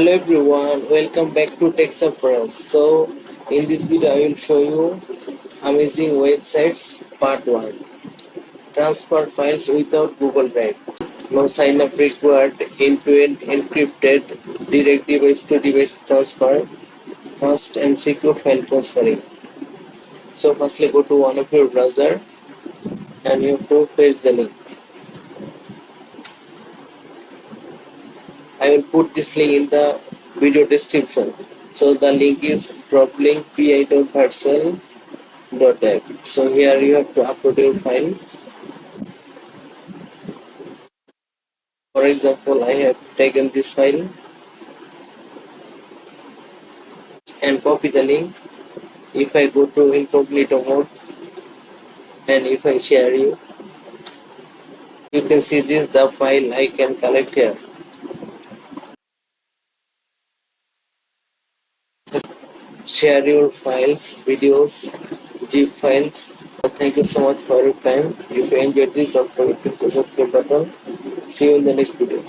Hello everyone, welcome back to Tech Surprise. So in this video I will show you amazing websites part 1. Transfer files without Google Drive. No sign up required, end-to-end encrypted, direct device to device transfer, fast and secure file transferring. So firstly go to one of your browser and you have to paste the link. I will put this link in the video description. So the link is DropLink pi.parcel.app. So here you have to upload your file. For example, I have taken this file and copy the link. If I go to incognito mode and if I share you can see this the file I can collect here. Share your files, videos, zip files. Thank you so much for your time. If you enjoyed this, don't forget to hit the subscribe button. See you in the next video.